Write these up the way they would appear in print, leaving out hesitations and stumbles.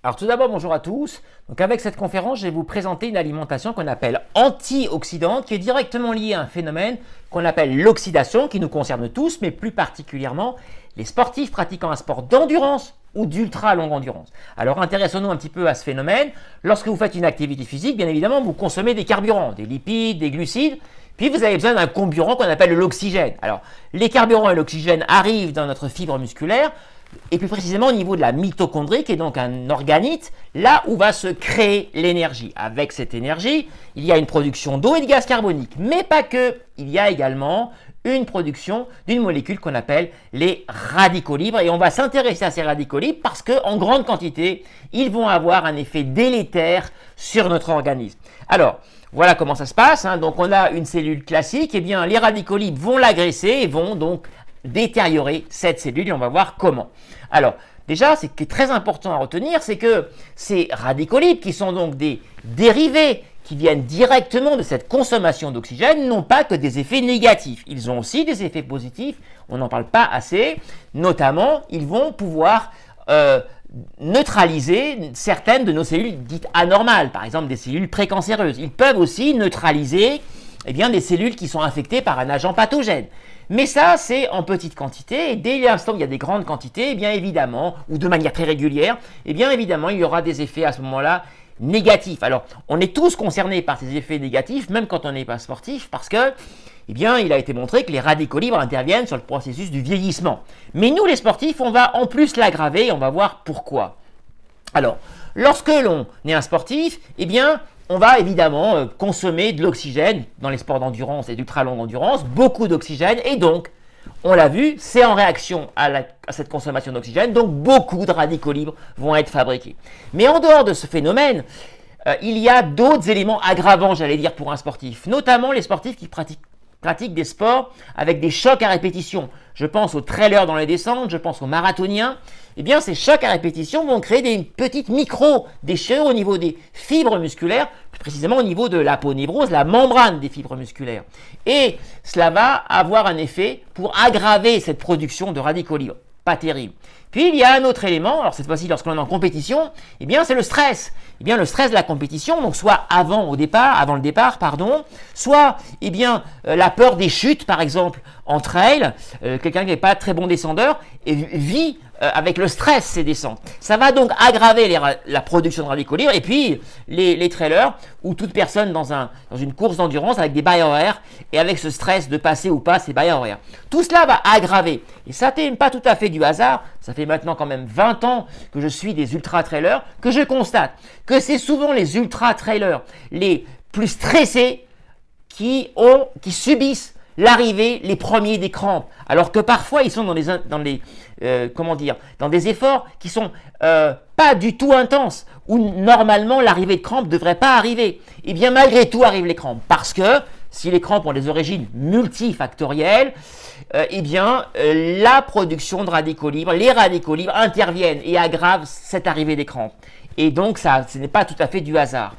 Alors tout d'abord, bonjour à tous. Donc avec cette conférence, je vais vous présenter une alimentation qu'on appelle antioxydante, qui est directement liée à un phénomène qu'on appelle l'oxydation, qui nous concerne tous, mais plus particulièrement les sportifs pratiquant un sport d'endurance ou d'ultra longue endurance. Alors intéressons-nous un petit peu à ce phénomène. Lorsque vous faites une activité physique, bien évidemment, vous consommez des carburants, des lipides, des glucides, puis vous avez besoin d'un comburant qu'on appelle l'oxygène. Alors les carburants et l'oxygène arrivent dans notre fibre musculaire, et plus précisément au niveau de la mitochondrie, qui est donc un organite, là où va se créer l'énergie. Avec cette énergie, il y a une production d'eau et de gaz carbonique, mais pas que. Il y a également une production d'une molécule qu'on appelle les radicaux libres, et on va s'intéresser à ces radicaux libres parce qu'en grande quantité, ils vont avoir un effet délétère sur notre organisme. Alors, voilà comment ça se passe. Donc on a une cellule classique, et bien les radicaux libres vont l'agresser et vont donc détériorer cette cellule, et on va voir comment. Alors, déjà, ce qui est très important à retenir, c'est que ces radicaux libres, qui sont donc des dérivés qui viennent directement de cette consommation d'oxygène, n'ont pas que des effets négatifs. Ils ont aussi des effets positifs, on n'en parle pas assez. Notamment, ils vont pouvoir neutraliser certaines de nos cellules dites anormales, par exemple des cellules précancéreuses. Ils peuvent aussi neutraliser des cellules qui sont infectées par un agent pathogène. Mais ça, c'est en petite quantité, et dès l'instant où il y a des grandes quantités, bien évidemment, ou de manière très régulière, bien évidemment, il y aura des effets à ce moment-là négatifs. Alors, on est tous concernés par ces effets négatifs, même quand on n'est pas sportif, parce que, il a été montré que les radicaux libres interviennent sur le processus du vieillissement. Mais nous, les sportifs, on va en plus l'aggraver, et on va voir pourquoi. Alors, lorsque l'on est un sportif, on va évidemment consommer de l'oxygène dans les sports d'endurance et d'ultra longue endurance, beaucoup d'oxygène, et donc, on l'a vu, c'est en réaction à cette consommation d'oxygène, donc beaucoup de radicaux libres vont être fabriqués. Mais en dehors de ce phénomène, il y a d'autres éléments aggravants, j'allais dire, pour un sportif, notamment les sportifs qui pratiquent des sports avec des chocs à répétition. Je pense aux trailers dans les descentes, je pense aux marathoniens. Ces chocs à répétition vont créer des petites micro-déchirures au niveau des fibres musculaires, plus précisément au niveau de l'aponévrose, la membrane des fibres musculaires. Et cela va avoir un effet pour aggraver cette production de radicaux libres. Pas terrible. Puis il y a un autre élément, alors cette fois-ci lorsqu'on est en compétition, c'est le stress. Le stress de la compétition, donc soit avant le départ, soit la peur des chutes, par exemple en trail, quelqu'un qui n'est pas très bon descendeur et vit avec le stress ces descentes. Ça va donc aggraver la production de radicaux libres, et puis les trailers ou toute personne dans une course d'endurance avec des barrières horaires et avec ce stress de passer ou pas ces barrières horaires. Tout cela va aggraver, et ça n'est pas tout à fait du hasard. Ça fait maintenant quand même 20 ans que je suis des ultra-trailers, que je constate que c'est souvent les ultra-trailers les plus stressés qui subissent l'arrivée, les premiers des crampes, alors que parfois ils sont dans des efforts qui sont pas du tout intenses, où normalement l'arrivée de crampes ne devrait pas arriver. Malgré tout arrivent les crampes, parce que si les crampes ont des origines multifactorielles, la production de radicaux libres, les radicaux libres interviennent et aggravent cette arrivée des crampes. Et donc ce n'est pas tout à fait du hasard.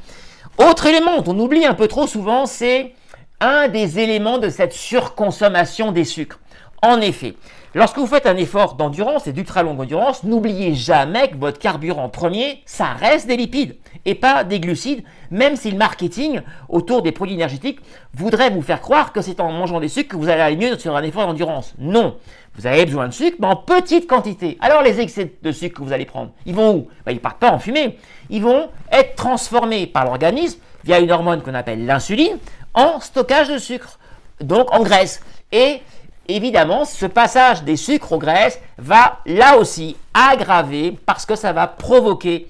Autre élément dont on oublie un peu trop souvent, c'est un des éléments de cette surconsommation des sucres. En effet, lorsque vous faites un effort d'endurance et d'ultra longue endurance, n'oubliez jamais que votre carburant premier, ça reste des lipides et pas des glucides, même si le marketing autour des produits énergétiques voudrait vous faire croire que c'est en mangeant des sucres que vous allez aller mieux sur un effort d'endurance. Non, vous avez besoin de sucre, mais en petite quantité. Alors les excès de sucre que vous allez prendre, ils vont où? Ils ne partent pas en fumée, ils vont être transformés par l'organisme via une hormone qu'on appelle l'insuline en stockage de sucre, donc en graisse. Et évidemment, ce passage des sucres aux graisses va là aussi aggraver, parce que ça va provoquer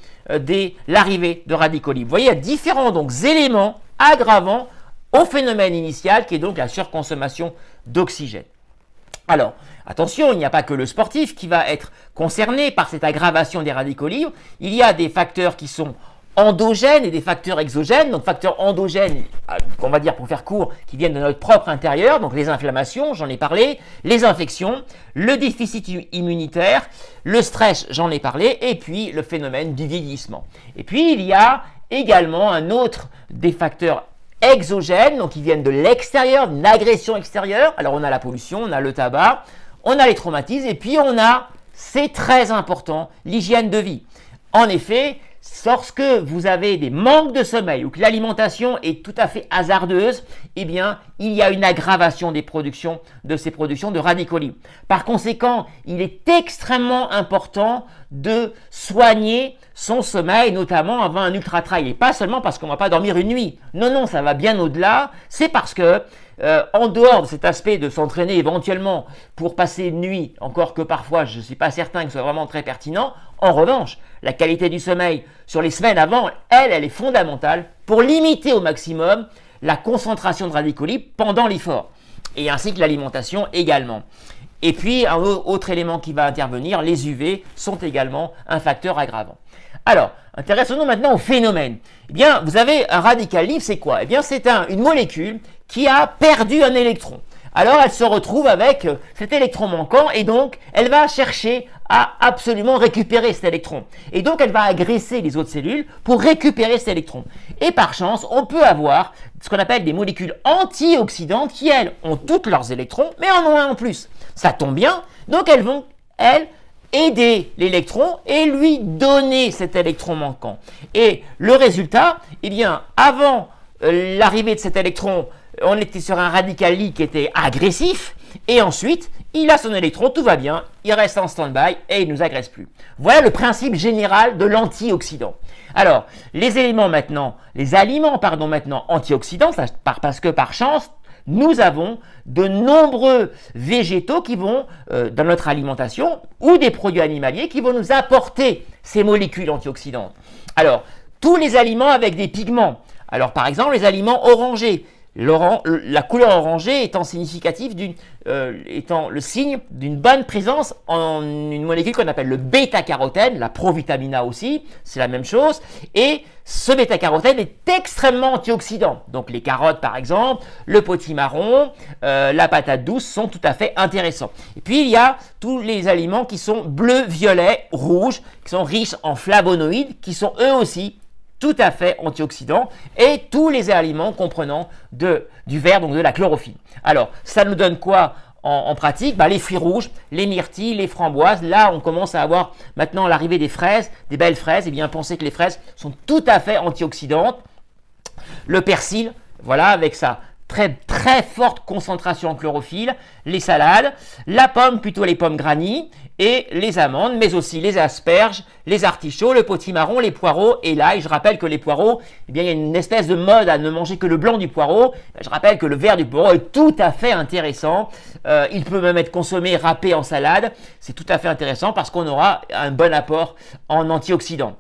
l'arrivée de radicaux libres. Vous voyez, il y a différents éléments aggravants au phénomène initial, qui est donc la surconsommation d'oxygène. Alors, attention, il n'y a pas que le sportif qui va être concerné par cette aggravation des radicaux libres. Il y a des facteurs qui sont endogènes et des facteurs exogènes. Donc facteurs endogènes, on va dire pour faire court, qui viennent de notre propre intérieur, donc les inflammations, j'en ai parlé, les infections, le déficit immunitaire, le stress, j'en ai parlé, et puis le phénomène du vieillissement. Et puis il y a également un autre des facteurs exogènes, donc qui viennent de l'extérieur, d'une agression extérieure. Alors on a la pollution, on a le tabac, on a les traumatismes, et puis on a, c'est très important, l'hygiène de vie. En effet, lorsque vous avez des manques de sommeil ou que l'alimentation est tout à fait hasardeuse, eh bien, il y a une aggravation de ces productions de radicaux libres. Par conséquent, il est extrêmement important de soigner son sommeil, notamment avant un ultra-trail. Et pas seulement parce qu'on ne va pas dormir une nuit. Non, non, ça va bien au-delà. C'est parce que en dehors de cet aspect de s'entraîner éventuellement pour passer une nuit, encore que parfois je ne suis pas certain que ce soit vraiment très pertinent, en revanche, la qualité du sommeil sur les semaines avant, elle est fondamentale pour limiter au maximum la concentration de radicaux libres pendant l'effort, et ainsi que l'alimentation également. Et puis, un autre élément qui va intervenir, les UV sont également un facteur aggravant. Alors, intéressons-nous maintenant au phénomène. Eh bien, vous avez un radical libre, c'est quoi? Eh bien, c'est une molécule qui a perdu un électron. Alors, elle se retrouve avec cet électron manquant et donc, elle va chercher à absolument récupérer cet électron. Et donc, elle va agresser les autres cellules pour récupérer cet électron. Et par chance, on peut avoir ce qu'on appelle des molécules antioxydantes qui, elles, ont tous leurs électrons, mais en ont un en plus. Ça tombe bien, donc elles vont, aider l'électron et lui donner cet électron manquant. Et le résultat, eh bien, avant l'arrivée de cet électron, on était sur un radical libre qui était agressif, et ensuite, il a son électron, tout va bien, il reste en stand-by et il ne nous agresse plus. Voilà le principe général de l'antioxydant. Alors, les aliments maintenant antioxydants, parce que par chance, nous avons de nombreux végétaux qui vont, dans notre alimentation, ou des produits animaliers qui vont nous apporter ces molécules antioxydantes. Alors, tous les aliments avec des pigments. Alors, par exemple, les aliments orangés. La couleur orangée étant significative étant le signe d'une bonne présence en une molécule qu'on appelle le bêta-carotène, la provitamine A aussi, c'est la même chose, et ce bêta-carotène est extrêmement antioxydant. Donc les carottes par exemple, le potimarron, la patate douce sont tout à fait intéressants. Et puis il y a tous les aliments qui sont bleus, violets, rouges, qui sont riches en flavonoïdes, qui sont eux aussi tout à fait antioxydants, et tous les aliments comprenant du vert, donc de la chlorophylle. Alors, ça nous donne quoi en pratique? Les fruits rouges, les myrtilles, les framboises. Là, on commence à avoir maintenant l'arrivée des fraises, des belles fraises. Et bien, pensez que les fraises sont tout à fait antioxydantes. Le persil, voilà, avec sa très très forte concentration en chlorophylle, les salades, la pomme, plutôt les pommes granny, et les amandes, mais aussi les asperges, les artichauts, le potimarron, les poireaux et l'ail. Je rappelle que les poireaux, eh bien, il y a une espèce de mode à ne manger que le blanc du poireau. Je rappelle que le vert du poireau est tout à fait intéressant. Il peut même être consommé râpé en salade. C'est tout à fait intéressant parce qu'on aura un bon apport en antioxydants.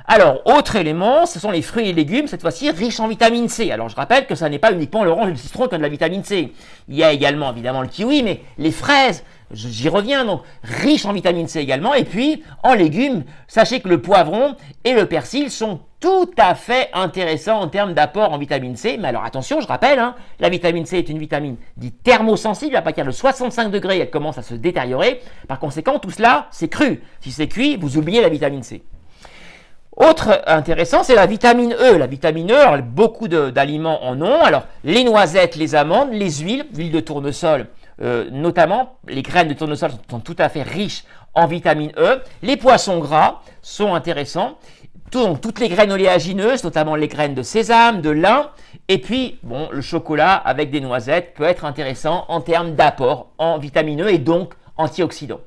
Alors, autre élément, ce sont les fruits et légumes, cette fois-ci riches en vitamine C. Alors, je rappelle que ça n'est pas uniquement l'orange et le citron qui ont de la vitamine C. Il y a également, évidemment, le kiwi, mais les fraises, j'y reviens, donc riches en vitamine C également. Et puis, en légumes, sachez que le poivron et le persil sont tout à fait intéressants en termes d'apport en vitamine C. Mais alors, attention, je rappelle, la vitamine C est une vitamine dite thermosensible. À partir de 65 degrés, elle commence à se détériorer. Par conséquent, tout cela, c'est cru. Si c'est cuit, vous oubliez la vitamine C. Autre intéressant, c'est la vitamine E. La vitamine E, alors, beaucoup d'aliments en ont. Alors, les noisettes, les amandes, les huiles de tournesol, notamment, les graines de tournesol sont tout à fait riches en vitamine E. Les poissons gras sont intéressants. Donc, toutes les graines oléagineuses, notamment les graines de sésame, de lin. Et puis, bon, le chocolat avec des noisettes peut être intéressant en termes d'apport en vitamine E et donc antioxydants.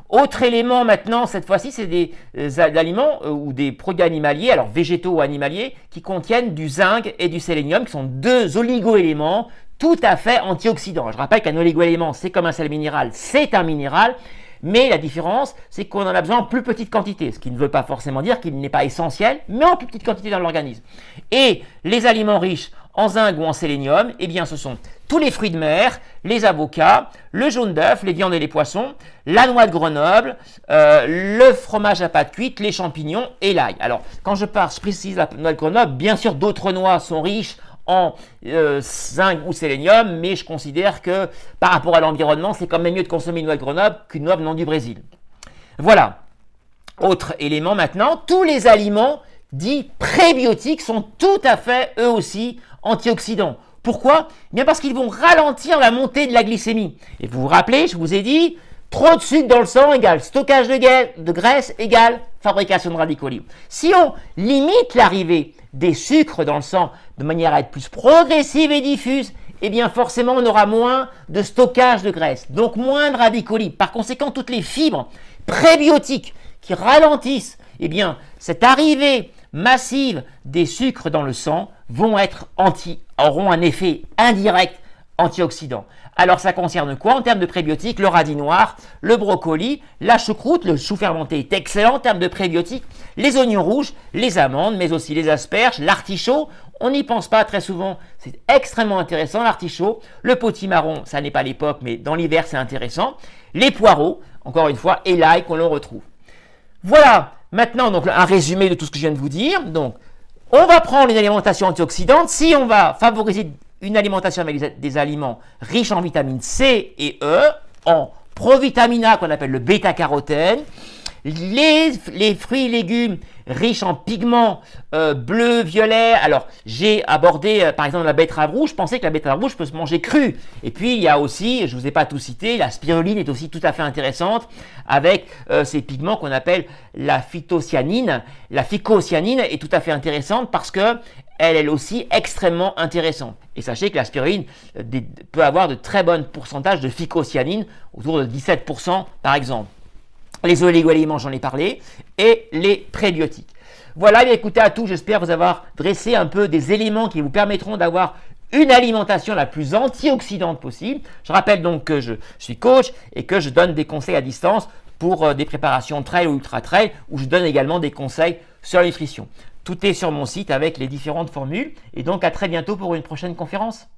Autre élément maintenant, cette fois-ci, c'est des aliments ou des produits animaliers, alors végétaux ou animaliers, qui contiennent du zinc et du sélénium, qui sont deux oligoéléments tout à fait antioxydants. Je rappelle qu'un oligoélément, c'est comme un sel minéral, c'est un minéral, mais la différence, c'est qu'on en a besoin en plus petite quantité, ce qui ne veut pas forcément dire qu'il n'est pas essentiel, mais en plus petite quantité dans l'organisme. Et les aliments riches en zinc ou en sélénium, eh bien ce sont tous les fruits de mer, les avocats, le jaune d'œuf, les viandes et les poissons, la noix de Grenoble, le fromage à pâte cuite, les champignons et l'ail. Alors, quand je précise la noix de Grenoble, bien sûr d'autres noix sont riches en zinc ou sélénium, mais je considère que par rapport à l'environnement, c'est quand même mieux de consommer une noix de Grenoble qu'une noix venant du Brésil. Voilà. Autre élément maintenant, tous les aliments dits prébiotiques sont tout à fait, eux aussi, antioxydants. Pourquoi? Bien parce qu'ils vont ralentir la montée de la glycémie. Et vous vous rappelez, je vous ai dit, Trop de sucre dans le sang égale stockage de graisse égale fabrication de radicaux libres. Si on limite l'arrivée des sucres dans le sang de manière à être plus progressive et diffuse, eh bien forcément on aura moins de stockage de graisse, donc moins de radicaux libres. Par conséquent, toutes les fibres prébiotiques qui ralentissent eh bien, cette arrivée massive des sucres dans le sang auront un effet indirect antioxydant. Alors ça concerne quoi en termes de prébiotiques? Le radis noir, le brocoli, la choucroute, le chou fermenté est excellent en termes de prébiotiques, les oignons rouges, les amandes, mais aussi les asperges, l'artichaut. On n'y pense pas très souvent, c'est extrêmement intéressant l'artichaut. Le potimarron, ça n'est pas l'époque, mais dans l'hiver c'est intéressant. Les poireaux, encore une fois, et l'ail qu'on le retrouve. Voilà, maintenant donc un résumé de tout ce que je viens de vous dire. Donc, on va prendre une alimentation antioxydante. Si on va favoriser une alimentation avec des aliments riches en vitamines C et E, en provitamine A qu'on appelle le bêta-carotène, les fruits et légumes riches en pigments bleu, violet. Alors, j'ai abordé par exemple la betterave rouge. Je pensais que la betterave rouge peut se manger crue. Et puis, il y a aussi, je ne vous ai pas tout cité, la spiruline est aussi tout à fait intéressante avec ces pigments qu'on appelle la phytocyanine. La phycocyanine est tout à fait intéressante parce que elle aussi extrêmement intéressante. Et sachez que la spiruline peut avoir de très bons pourcentages de phycocyanine, autour de 17% par exemple. Les oligo-éléments, j'en ai parlé, et les prébiotiques. Voilà, bien écoutez à tous, j'espère vous avoir dressé un peu des éléments qui vous permettront d'avoir une alimentation la plus antioxydante possible. Je rappelle donc que je suis coach et que je donne des conseils à distance pour des préparations trail ou ultra trail, où je donne également des conseils sur la nutrition. Tout est sur mon site avec les différentes formules, et donc à très bientôt pour une prochaine conférence.